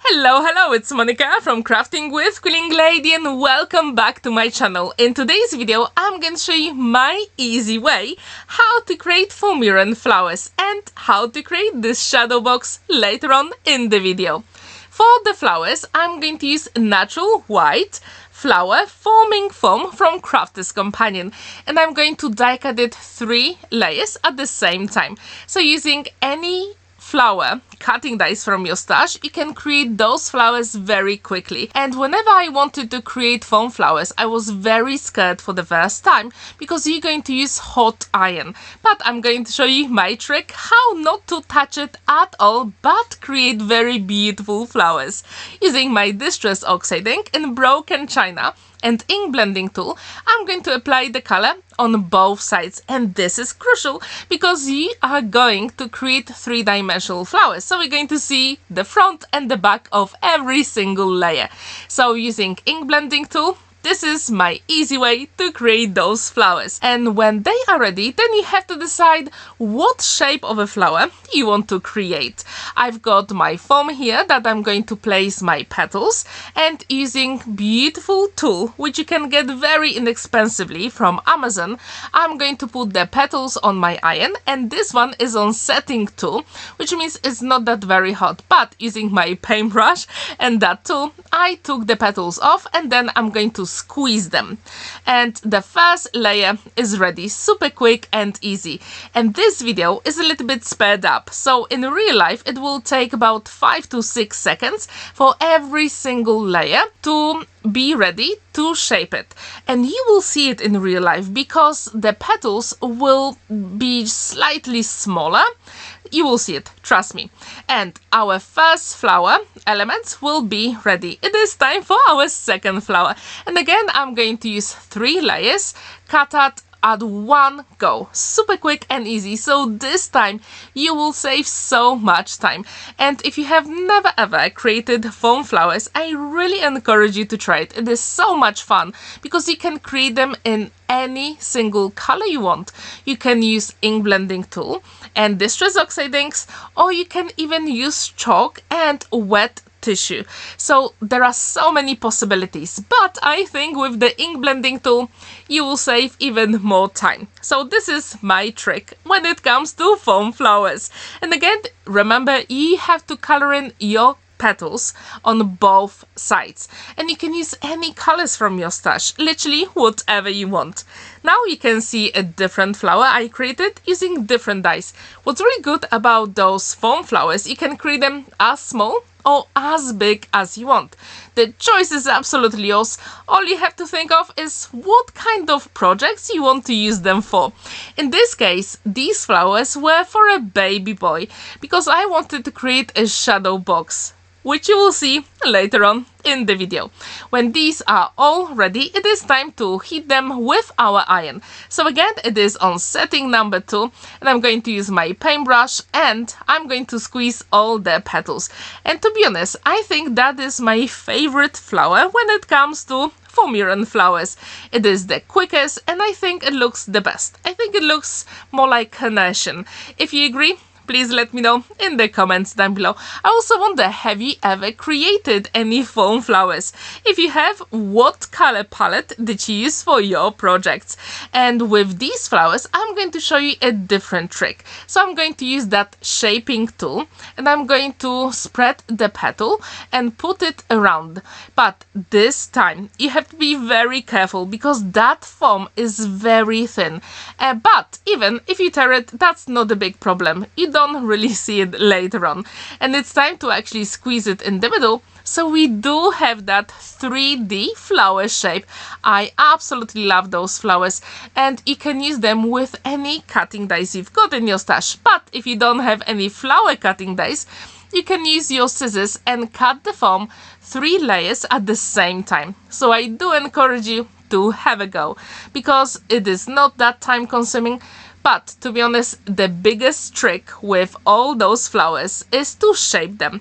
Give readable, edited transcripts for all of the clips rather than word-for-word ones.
Hello, it's Monica from Crafting with Quilling Lady and welcome back to my channel. In today's video, I'm going to show you my easy way how to create foamiran flowers and how to create this shadow box later on in the video. For the flowers, I'm going to use natural white flower forming foam from Crafter's Companion, and I'm going to die cut it 3 layers at the same time. So using any flower cutting dies from your stash, you can create those flowers very quickly. And whenever I wanted to create foam flowers, I was very scared for the first time because you're going to use hot iron. But I'm going to show you my trick how not to touch it at all but create very beautiful flowers. Using my distress oxide ink in broken china and ink blending tool, I'm going to apply the color on both sides, and this is crucial because you are going to create 3-dimensional flowers. So we're going to see the front and the back of every single layer. So using ink blending tool, this is my easy way to create those flowers. And when they are ready, then you have to decide what shape of a flower you want to create. I've got my foam here that I'm going to place my petals, and using beautiful tool which you can get very inexpensively from Amazon, I'm going to put the petals on my iron, and this one is on setting tool, which means it's not that very hot. But using my paintbrush and that tool, I took the petals off and then I'm going to squeeze them, and the first layer is ready, super quick and easy. And this video is a little bit sped up, so in real life it will take about 5 to 6 seconds for every single layer to be ready to shape it. And you will see it in real life because the petals will be slightly smaller. You will see it, trust me. And our first flower elements will be ready. It is time for our second flower. And again, I'm going to use 3 layers cut out at one go. Super quick and easy. So this time you will save so much time. And if you have never ever created foam flowers, I really encourage you to try it. It is so much fun because you can create them in any single color you want. You can use ink blending tool and distress oxide inks, or you can even use chalk and wet tissue. So there are so many possibilities, but I think with the ink blending tool you will save even more time. So this is my trick when it comes to foam flowers. And again, remember, you have to color in your petals on both sides, and you can use any colors from your stash, literally whatever you want. Now you can see a different flower I created using different dies. What's really good about those foam flowers, you can create them as small or as big as you want. The choice is absolutely yours. All you have to think of is what kind of projects you want to use them for. In this case, these flowers were for a baby boy because I wanted to create a shadow box, which you will see later on in the video. When these are all ready, it is time to heat them with our iron. So again, it is on setting number 2, and I'm going to use my paintbrush and I'm going to squeeze all the petals. And to be honest, I think that is my favorite flower when it comes to foamiran flowers. It is the quickest and I think it looks the best. I think it looks more like carnation. If you agree, please let me know in the comments down below. I also wonder, have you ever created any foam flowers? If you have, what color palette did you use for your projects? And with these flowers, I'm going to show you a different trick. So I'm going to use that shaping tool and I'm going to spread the petal and put it around. But this time you have to be very careful because that foam is very thin. But even if you tear it, that's not a big problem. You don't really see it later on. And it's time to actually squeeze it in the middle, so we do have that 3D flower shape. I absolutely love those flowers, and you can use them with any cutting dies you've got in your stash. But if you don't have any flower cutting dies, you can use your scissors and cut the foam 3 layers at the same time. So I do encourage you to have a go because it is not that time consuming. But to be honest, the biggest trick with all those flowers is to shape them.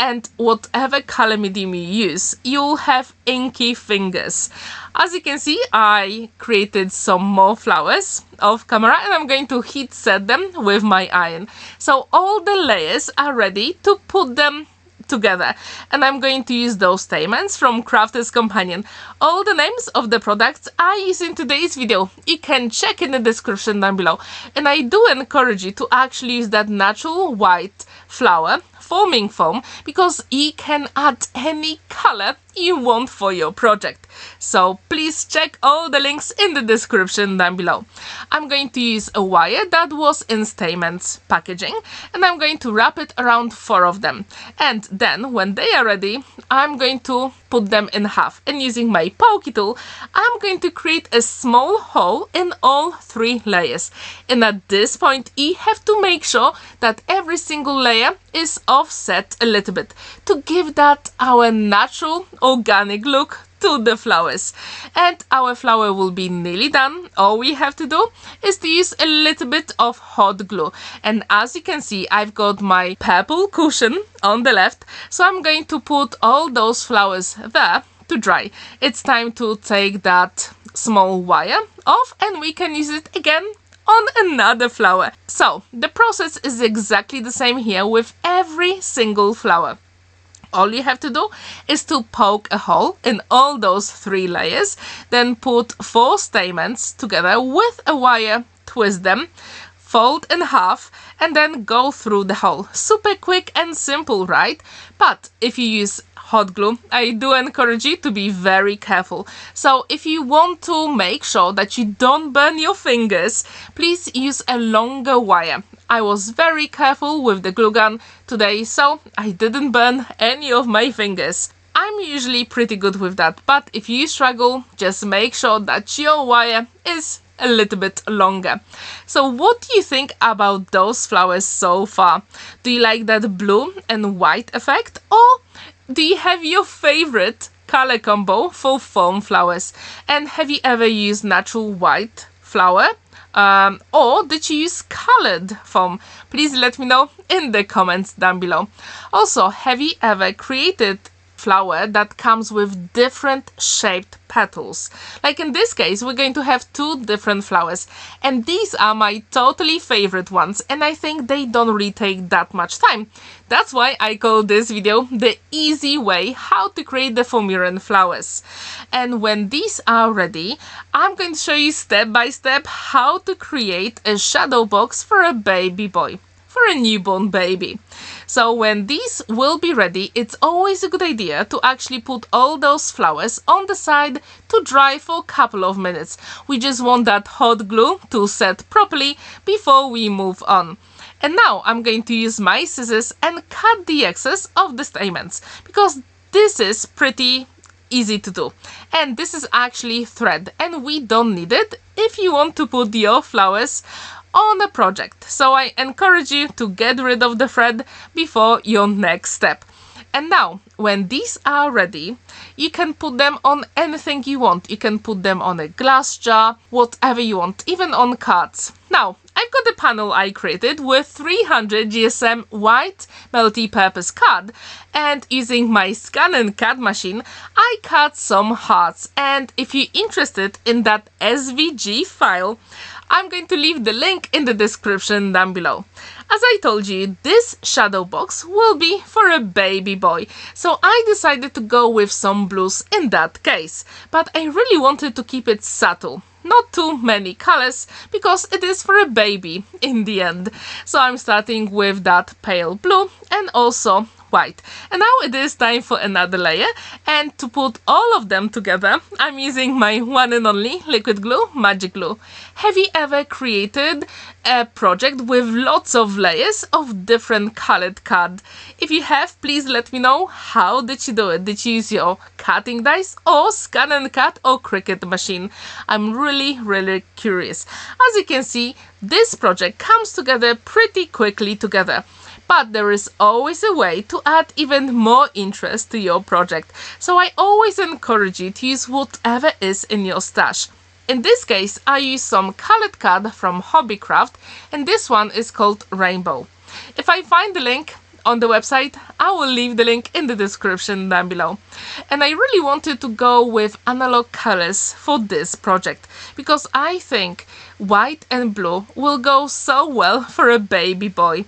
And whatever color medium you use, you'll have inky fingers. As you can see, I created some more flowers off camera and I'm going to heat set them with my iron. So all the layers are ready to put them together, and I'm going to use those Stamens from Crafter's Companion. All the names of the products I use in today's video you can check in the description down below, and I do encourage you to actually use that natural white flower foaming foam, because you can add any color you want for your project. So please check all the links in the description down below. I'm going to use a wire that was in Stamens packaging, and I'm going to wrap it around 4 of them. And then when they are ready, I'm going to put them in half, and using my pokey tool, I'm going to create a small hole in all 3 layers. And at this point, you have to make sure that every single layer is offset a little bit to give that our natural organic look to the flowers. And our flower will be nearly done. All we have to do is to use a little bit of hot glue, and as you can see, I've got my purple cushion on the left, so I'm going to put all those flowers there to dry. It's time to take that small wire off, and we can use it again on another flower. So the process is exactly the same here with every single flower. All you have to do is to poke a hole in all those 3 layers, then put 4 Stamens together with a wire, twist them, fold in half, and then go through the hole. Super quick and simple, right? But if you use hot glue, I do encourage you to be very careful. So if you want to make sure that you don't burn your fingers, please use a longer wire. I was very careful with the glue gun today, so I didn't burn any of my fingers. I'm usually pretty good with that, but if you struggle, just make sure that your wire is a little bit longer. So what do you think about those flowers so far? Do you like that blue and white effect, or do you have your favorite color combo for foam flowers? And have you ever used natural white flower? Or did you use colored foam? Please let me know in the comments down below. Also, have you ever created flower that comes with different shaped petals? Like in this case, we're going to have 2 different flowers, and these are my totally favorite ones, and I think they don't really take that much time. That's why I call this video the easy way how to create the foamiran flowers. And when these are ready, I'm going to show you step by step how to create a shadow box for a baby boy, for a newborn baby. So when these will be ready, it's always a good idea to actually put all those flowers on the side to dry for a couple of minutes. We just want that hot glue to set properly before we move on. And now I'm going to use my scissors and cut the excess of the Stamens, because this is pretty easy to do. And this is actually thread, and we don't need it if you want to put your flowers on a project. So I encourage you to get rid of the thread before your next step. And now, when these are ready, you can put them on anything you want. You can put them on a glass jar, whatever you want, even on cards. Now, I've got a panel I created with 300 GSM white multi-purpose card, and using my ScanNCut machine, I cut some hearts. And if you're interested in that SVG file, I'm going to leave the link in the description down below. As I told you, this shadow box will be for a baby boy, so I decided to go with some blues in that case, but I really wanted to keep it subtle. Not too many colors, because it is for a baby in the end. So I'm starting with that pale blue and also white. And now it is time for another layer, and to put all of them together, I'm using my one and only liquid glue, Magic Glue. Have you ever created a project with lots of layers of different colored card? If you have, please let me know. How did you do it? Did you use your cutting dice or ScanNCut or Cricut machine? I'm really curious. As you can see, this project comes together pretty quickly together. But there is always a way to add even more interest to your project. So I always encourage you to use whatever is in your stash. In this case, I use some colored card from Hobbycraft, and this one is called Rainbow. If I find the link on the website, I will leave the link in the description down below. And I really wanted to go with analog colors for this project, because I think white and blue will go so well for a baby boy.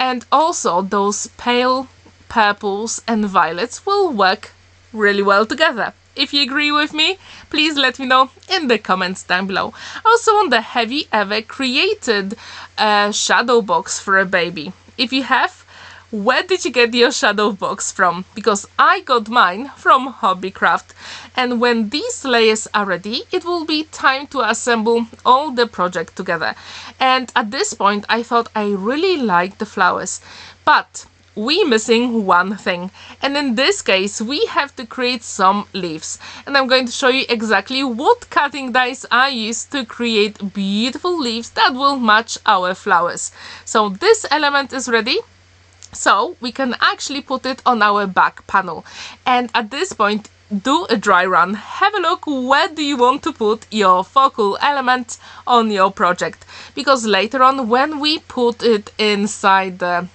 And also those pale purples and violets will work really well together. If you agree with me, please let me know in the comments down below. Also wonder, have you ever created a shadow box for a baby? If you have, where did you get your shadow box from? Because I got mine from Hobbycraft. And when these layers are ready, it will be time to assemble all the project together. And at this point, I thought I really liked the flowers, but we're missing one thing, and in this case we have to create some leaves, and I'm going to show you exactly what cutting dies I used to create beautiful leaves that will match our flowers. So this element is ready, so we can actually put it on our back panel. And at this point, do a dry run, have a look where do you want to put your focal element on your project, because later on when we put it inside the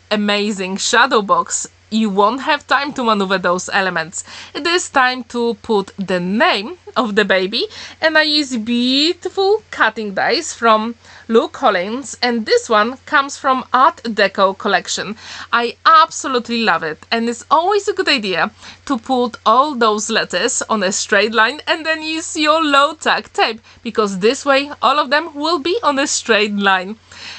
amazing shadow box, you won't have time to maneuver those elements. It is time to put the name of the baby, and I use beautiful cutting dies from Lou Collins, and this one comes from Art Deco collection. I absolutely love it, and it's always a good idea to put all those letters on a straight line and then use your low tack tape, because this way all of them will be on a straight line.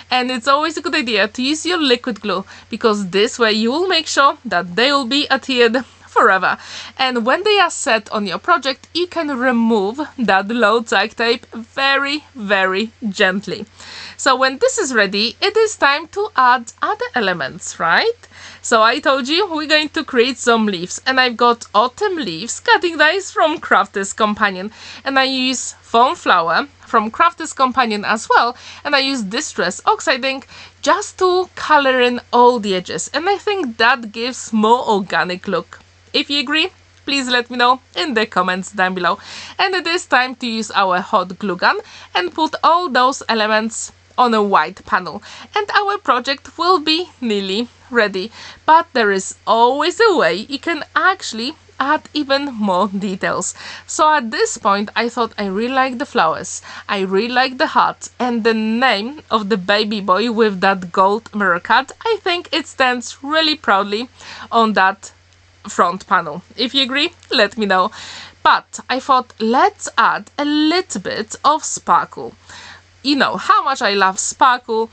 And it's always a good idea to use your liquid glue, because this way you will make sure that they will be adhered forever. And when they are set on your project, you can remove that low tack tape very, very gently. So when this is ready, it is time to add other elements, right? So I told you we're going to create some leaves, and I've got autumn leaves cutting dies from Crafter's Companion, and I use foam flower from Crafter's Companion as well, and I use Distress Oxide ink just to color in all the edges, and I think that gives more organic look. If you agree, please let me know in the comments down below. And it is time to use our hot glue gun and put all those elements on a white panel, and our project will be nearly ready. But there is always a way you can actually add even more details. So at this point I thought I really like the flowers, I really like the heart, and the name of the baby boy with that gold mirror cut, I think it stands really proudly on that front panel. If you agree, let me know. But I thought, let's add a little bit of sparkle. You know how much I love sparkle,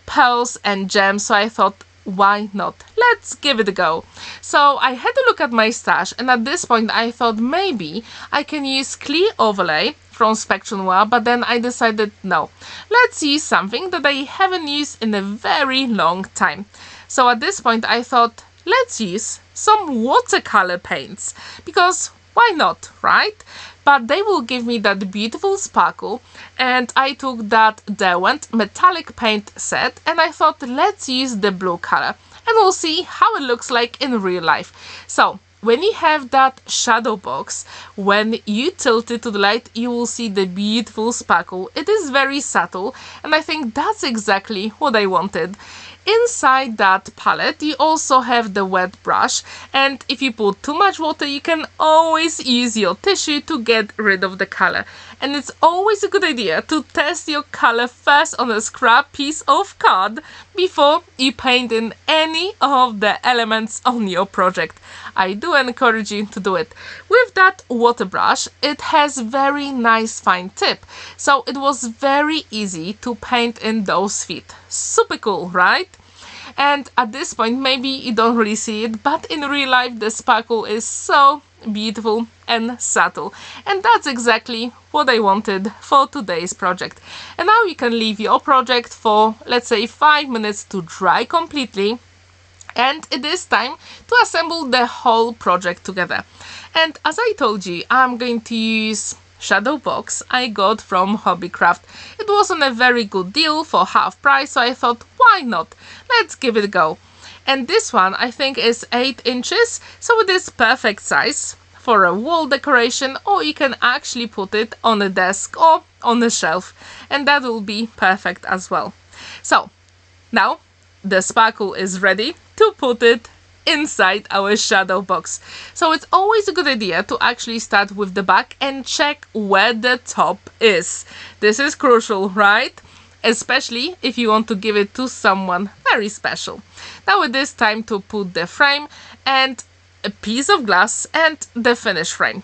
pearls and gems, so I thought, why not? Let's give it a go. So I had a look at my stash, and at this point I thought maybe I can use clear overlay from Spectrum Noir, but then I decided no, let's use something that I haven't used in a very long time. So at this point I thought, let's use some watercolor paints, because why not, right? But they will give me that beautiful sparkle, and I took that Derwent metallic paint set, and I thought, let's use the blue color and we'll see how it looks like in real life. So when you have that shadow box, when you tilt it to the light, you will see the beautiful sparkle. It is very subtle, and I think that's exactly what I wanted. Inside that palette you also have the wet brush, and if you put too much water you can always use your tissue to get rid of the color. And it's always a good idea to test your color first on a scrap piece of card before you paint in any of the elements on your project. I do encourage you to do it. With that water brush, it has very nice fine tip, so it was very easy to paint in those feet. Super cool, right? And at this point maybe you don't really see it, but in real life the sparkle is so beautiful and subtle, and that's exactly what I wanted for today's project. And now you can leave your project for, let's say, 5 minutes to dry completely, and it is time to assemble the whole project together. And as I told you, I'm going to use shadow box I got from Hobbycraft. It was on a very good deal for half price, so I thought, why not? Let's give it a go. And this one I think is 8 inches, so it is perfect size for a wall decoration, or you can actually put it on a desk or on a shelf, and that will be perfect as well. So now the sparkle is ready to put it inside our shadow box. So it's always a good idea to actually start with the back and check where the top is. This is crucial, right? Especially if you want to give it to someone very special. Now it is time to put the frame and a piece of glass and the finished frame.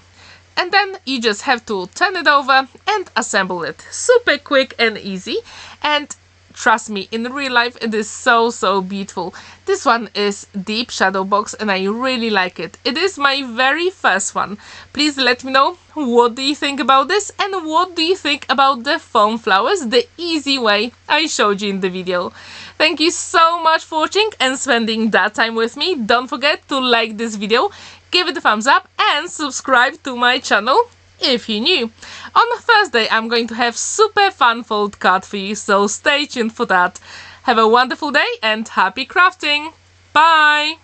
And then you just have to turn it over and assemble it. Super quick and easy. And trust me, in real life it is so beautiful. This one is deep shadow box and I really like it. It is my very first one. Please let me know what do you think about this and what do you think about the foam flowers, the easy way I showed you in the video. Thank you so much for watching and spending that time with me. Don't forget to like this video, give it a thumbs up and subscribe to my channel if you're new. On Thursday I'm going to have super fun fold card for you, so stay tuned for that. Have a wonderful day and happy crafting! Bye!